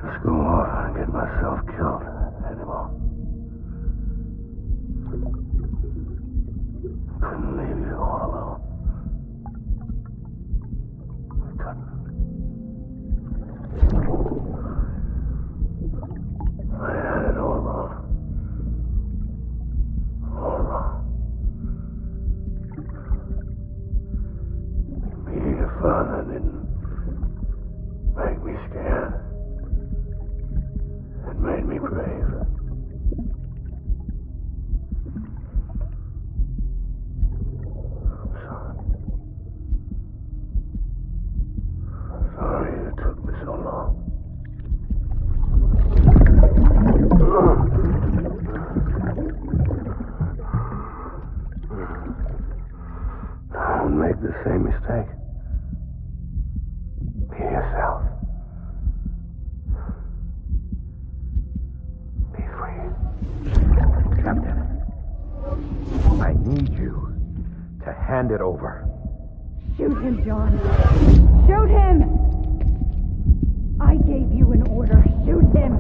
Just go off and get myself killed anymore. Couldn't leave you all alone. I couldn't. I had it all wrong. All wrong. Being a father didn't make me scared. It made me brave. I'm sorry. I'm sorry it took me so long. Don't make the same mistake. Be yourself. Be free. Captain, I need you to hand it over. Shoot him, John. Shoot him! I gave you an order. Shoot him!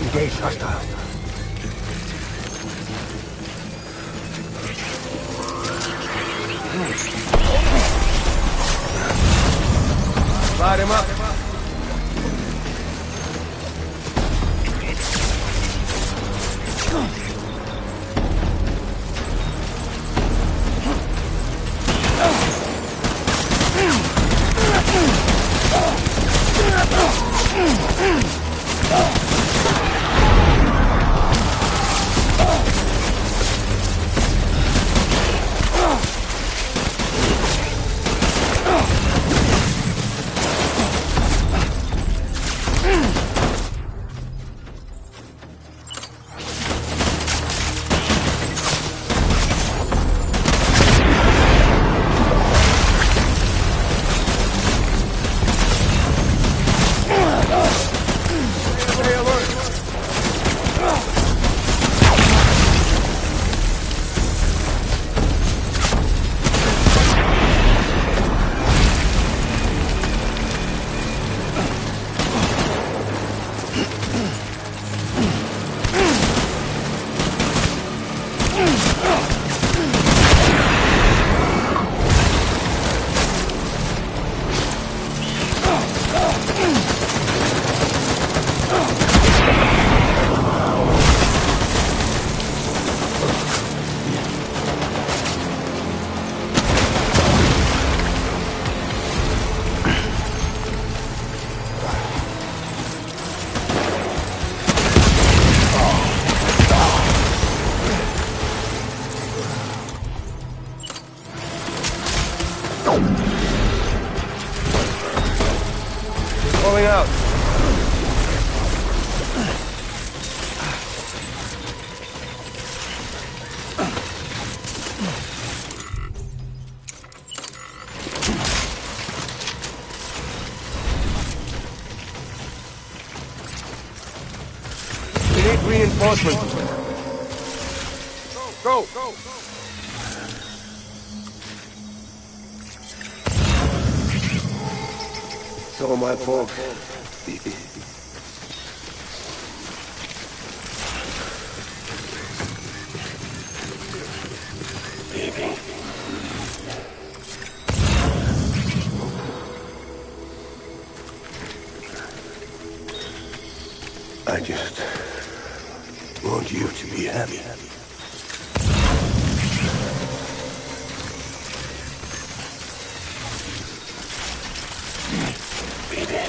Engage hostile. Light him up. Pulling out. We need reinforcements. Go! It's all my fault. Baby. I just want you to be happy. Baby.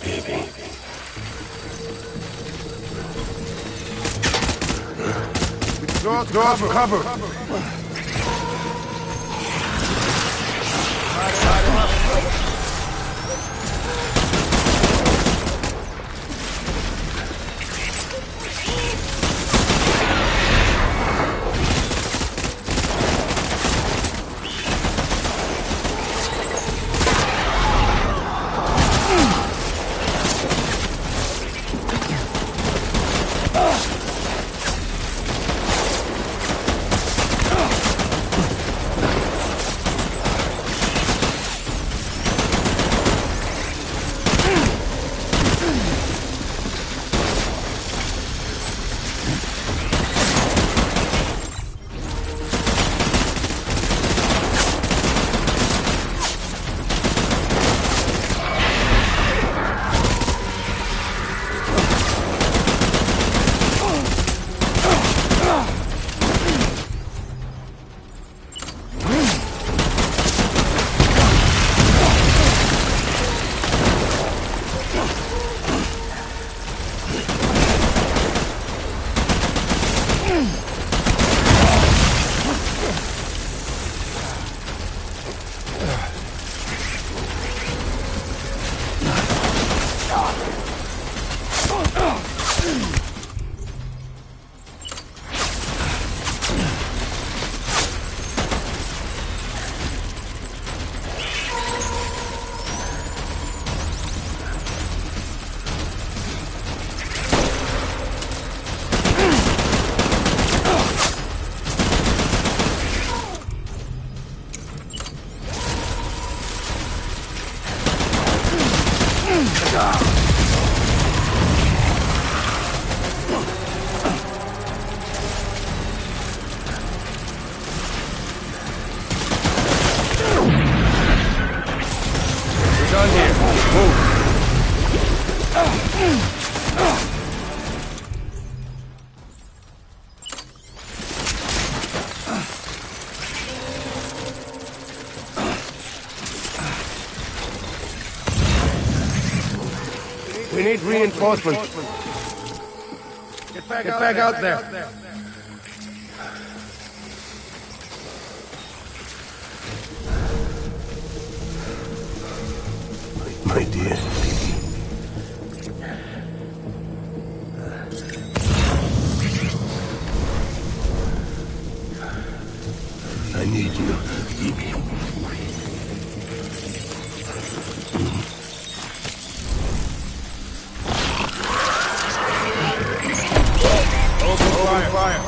Baby. Doors for cover. need reinforcements. Get back out there. My dear. I need you. Open fire.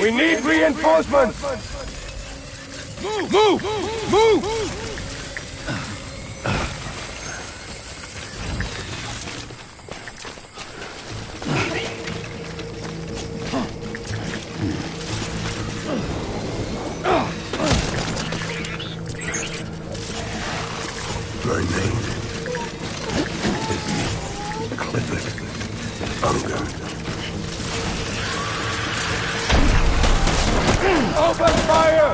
We need reinforcements! Move! My name is Clifford Unger. Open fire!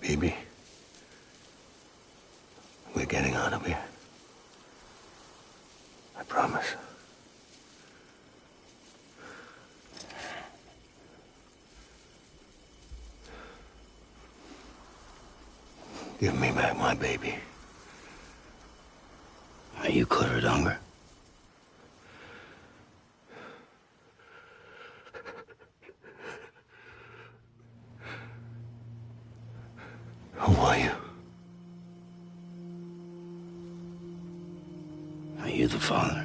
Baby, we're getting out of here. I promise. Give me back my baby. Are you clear of hunger? Who are you? Are you the father?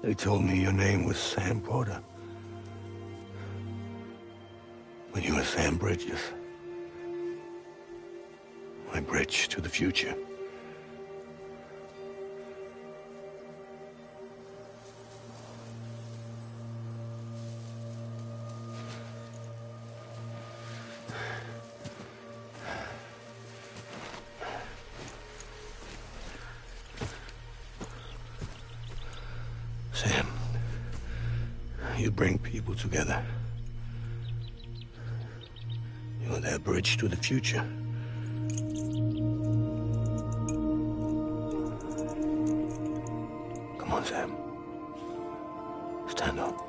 They told me your name was Sam Porter. But you were Sam Bridges. My bridge to the future. Sam, you bring people together. You're their bridge to the future. Come on, Sam. Stand up.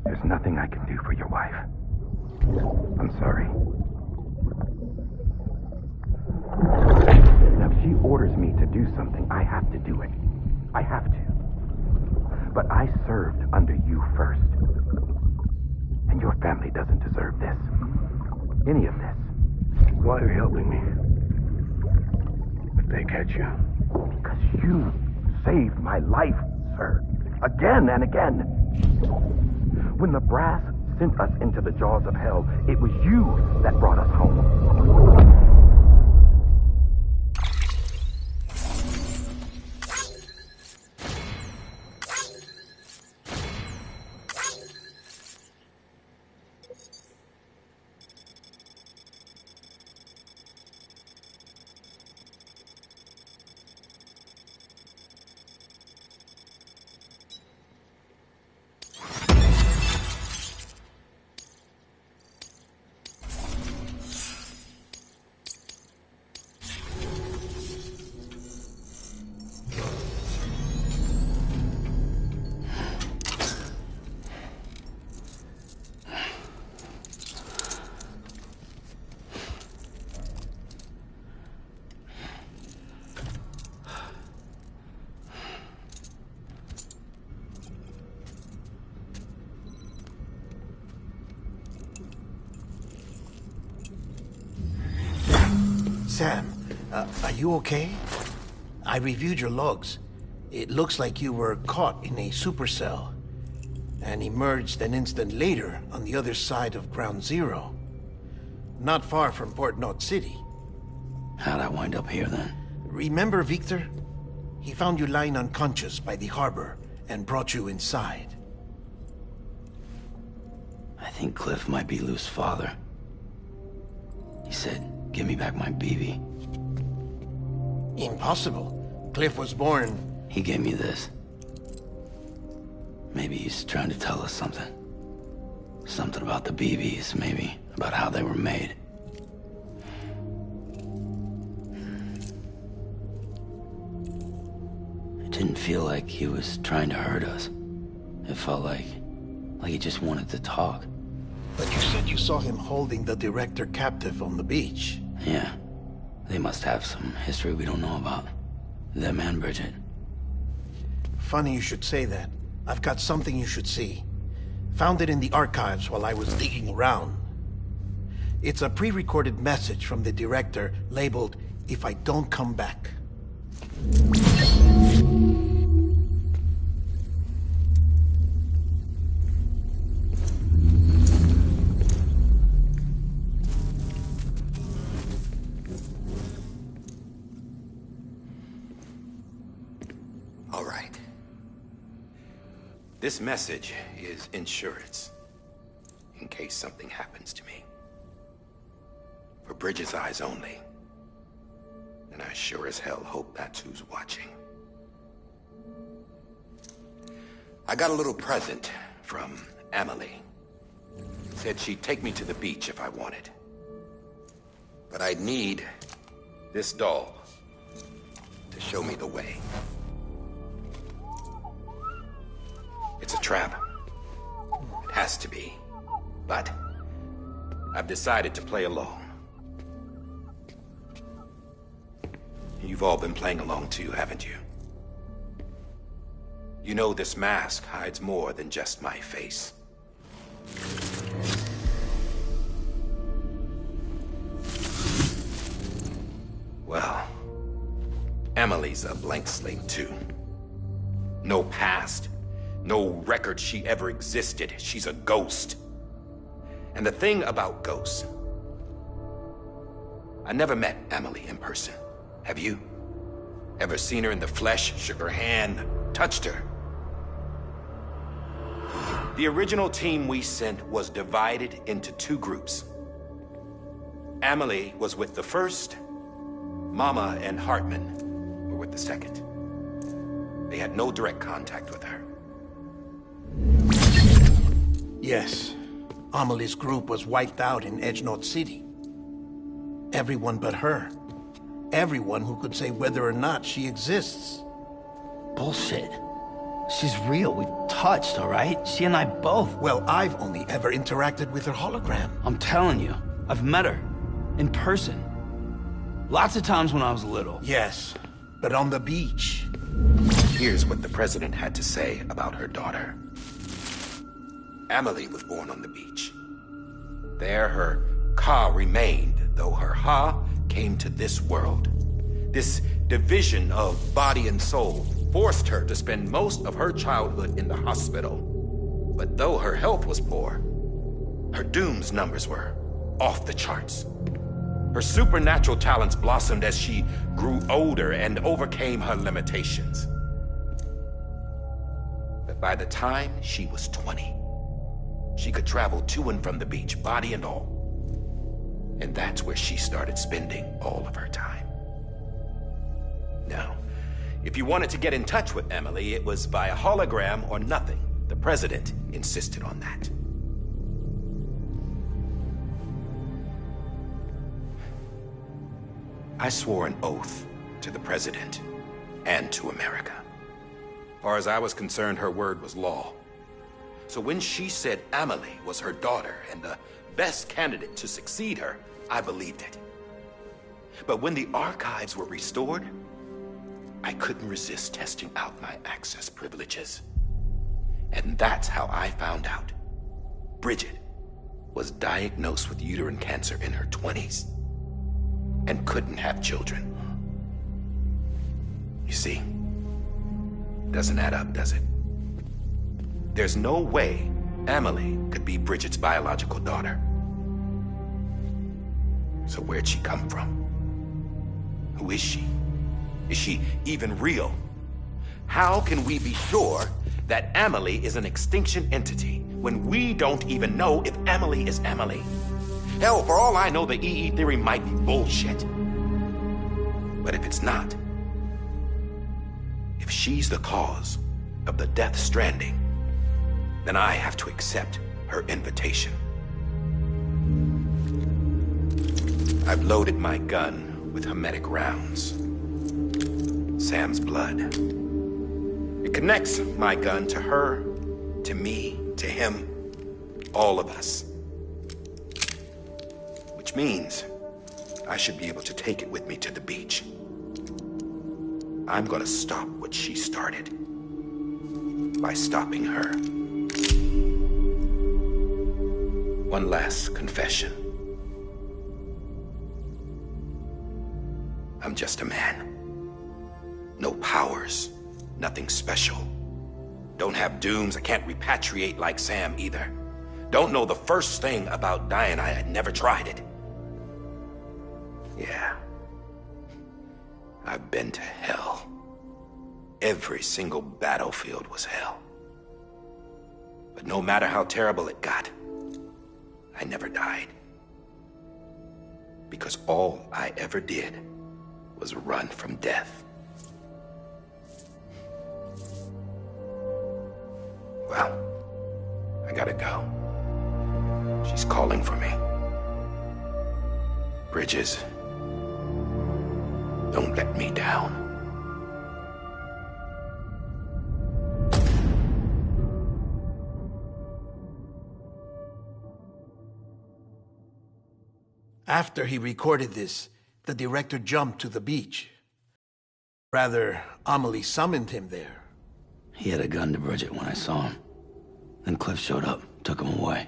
There's nothing I can do for your wife. I'm sorry. Now, if she orders me to do something, I have to do it. I have to. But I served under you first. And your family doesn't deserve this. Any of this. Why are you helping me? If they catch you. Because you saved my life, sir. Again and again. When the brass sent us into the jaws of hell, it was you that brought us home. Sam, are you okay? I reviewed your logs. It looks like you were caught in a supercell and emerged an instant later on the other side of Ground Zero. Not far from Port Knot City. How'd I wind up here then? Remember Victor? He found you lying unconscious by the harbor and brought you inside. I think Cliff might be Lou's father. He said, give me back my BB. Impossible. Cliff was born... He gave me this. Maybe he's trying to tell us something. Something about the BBs, maybe. About how they were made. It didn't feel like he was trying to hurt us. It felt like he just wanted to talk. But you said you saw him holding the director captive on the beach. Yeah. They must have some history we don't know about. Them and Bridget. Funny you should say that. I've got something you should see. Found it in the archives while I was digging around. It's a pre-recorded message from the director labeled, "If I don't come back." All right. This message is insurance, in case something happens to me. For Bridget's eyes only. And I sure as hell hope that's who's watching. I got a little present from Emily. Said she'd take me to the beach if I wanted. But I'd need this doll to show me the way. It's a trap. It has to be. But I've decided to play along. You've all been playing along too, haven't you? You know this mask hides more than just my face. Well, Emily's a blank slate too. No past. No record she ever existed. She's a ghost. And the thing about ghosts... I never met Emily in person. Have you? Ever seen her in the flesh, shook her hand, touched her? The original team we sent was divided into two groups. Emily was with the first. Mama and Hartman were with the second. They had no direct contact with her. Yes. Amelie's group was wiped out in Edge Knot City. Everyone but her. Everyone who could say whether or not she exists. Bullshit. She's real. We've touched, all right? She and I both. Well, I've only ever interacted with her hologram. I'm telling you, I've met her. In person. Lots of times when I was little. Yes, but on the beach. Here's what the president had to say about her daughter. Emily was born on the beach. There her Ka remained, though her Ha came to this world. This division of body and soul forced her to spend most of her childhood in the hospital. But though her health was poor, her Doom's numbers were off the charts. Her supernatural talents blossomed as she grew older and overcame her limitations. But by the time she was 20, she could travel to and from the beach, body and all. And that's where she started spending all of her time. Now, if you wanted to get in touch with Emily, it was via hologram or nothing. The president insisted on that. I swore an oath to the president and to America. As far as I was concerned, her word was law. So when she said Emily was her daughter and the best candidate to succeed her, I believed it. But when the archives were restored, I couldn't resist testing out my access privileges. And that's how I found out Bridget was diagnosed with uterine cancer in her 20s. and couldn't have children. You see, doesn't add up, does it? There's no way Amelie could be Bridget's biological daughter. So where'd she come from? Who is she? Is she even real? How can we be sure that Amelie is an extinction entity when we don't even know if Amelie is Amelie? Hell, for all I know, the EE theory might be bullshit. But if it's not, if she's the cause of the death stranding, then I have to accept her invitation. I've loaded my gun with hermetic rounds. Sam's blood. It connects my gun to her, to me, to him, all of us. Which means I should be able to take it with me to the beach. I'm gonna stop what she started by stopping her. One last confession. I'm just a man. No powers, nothing special. Don't have dooms, I can't repatriate like Sam either. Don't know the first thing about dying, I had never tried it. Yeah. I've been to hell. Every single battlefield was hell. But no matter how terrible it got, I never died. Because all I ever did was run from death. Well, I gotta go. She's calling for me. Bridges, don't let me down. After he recorded this, the director jumped to the beach. Rather, Amelie summoned him there. He had a gun to Bridget when I saw him. Then Cliff showed up, took him away.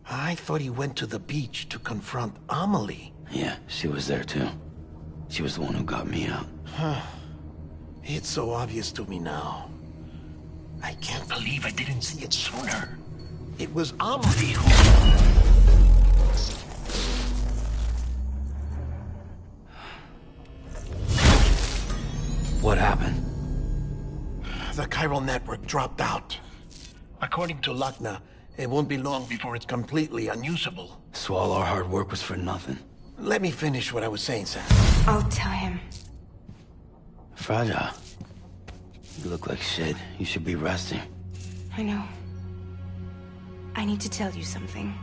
I thought he went to the beach to confront Amelie. Yeah, she was there too. She was the one who got me out. It's so obvious to me now. I can't believe I didn't see it sooner. It was Amelie who... What happened? The chiral network dropped out. According to Lakna, it won't be long before it's completely unusable. So all our hard work was for nothing. Let me finish what I was saying, Sam. I'll tell him. Fragile. You look like shit. You should be resting. I know. I need to tell you something.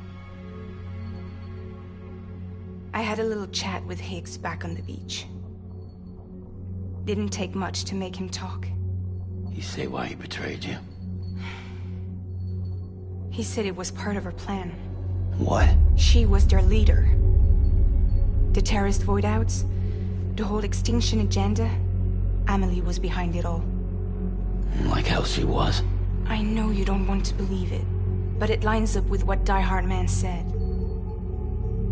I had a little chat with Higgs back on the beach. Didn't take much to make him talk. You say why he betrayed you? He said it was part of her plan. What? She was their leader. The terrorist void-outs, the whole extinction agenda, Amelie was behind it all. Like hell she was. I know you don't want to believe it, but it lines up with what Die Hard Man said.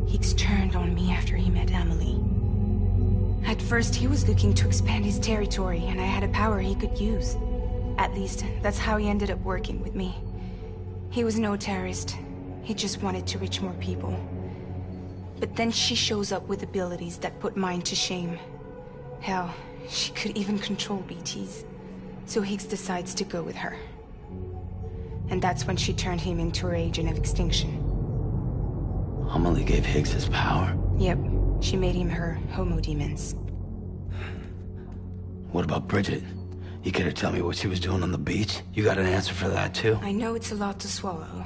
Higgs turned on me after he met Amelie. At first, he was looking to expand his territory, and I had a power he could use. At least, that's how he ended up working with me. He was no terrorist. He just wanted to reach more people. But then she shows up with abilities that put mine to shame. Hell, she could even control BTs. So Higgs decides to go with her. And that's when she turned him into her agent of extinction. Amelie gave Higgs his power? Yep. She made him her homo demons. What about Bridget? You care to tell me what she was doing on the beach? You got an answer for that too? I know it's a lot to swallow.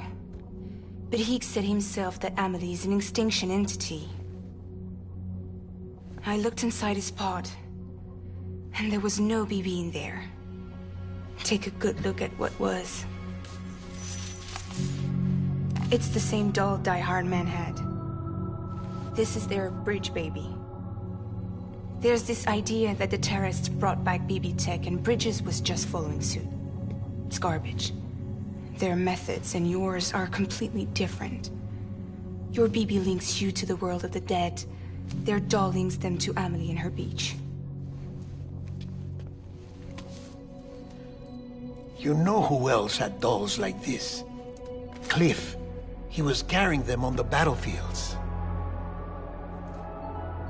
But Higgs said himself that Amelie is an extinction entity. I looked inside his pod, and there was no BB in there. Take a good look at what was. It's the same doll Die Hard Man had. This is their bridge baby. There's this idea that the terrorists brought back BB tech and Bridges was just following suit. It's garbage. Their methods and yours are completely different. Your BB links you to the world of the dead, Their doll links them to Amelie and her beach. You know who else had dolls like this? Cliff. He was carrying them on the battlefields.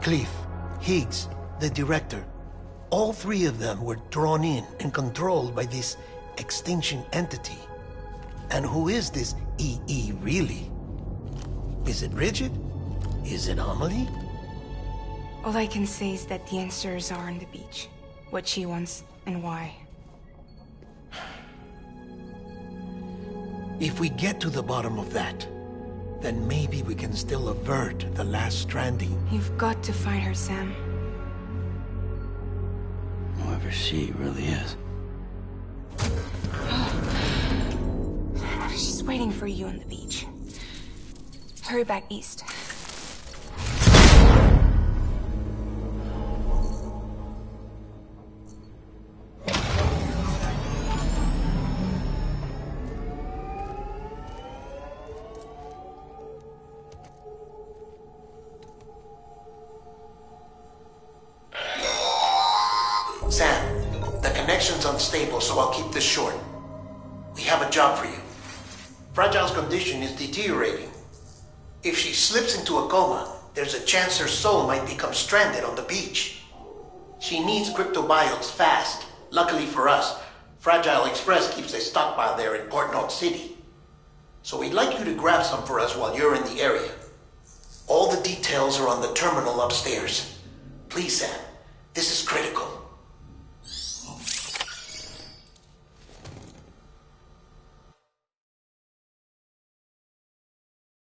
Cliff, Higgs, the director. All three of them were drawn in and controlled by this extinction entity. And who is this EE really? Is it Bridget? Is it Amelie? All I can say is that the answers are on the beach. What she wants and why. If we get to the bottom of that, then maybe we can still avert the last stranding. You've got to find her, Sam. Whoever she really is. She's waiting for you on the beach. Hurry back east. Sam, the connection's unstable, so I'll keep this short. We have a job for you. Fragile's condition is deteriorating. If she slips into a coma, there's a chance her soul might become stranded on the beach. She needs cryptobiotes fast. Luckily for us, Fragile Express keeps a stockpile there in Port North City. So we'd like you to grab some for us while you're in the area. All the details are on the terminal upstairs. Please, Sam, this is critical.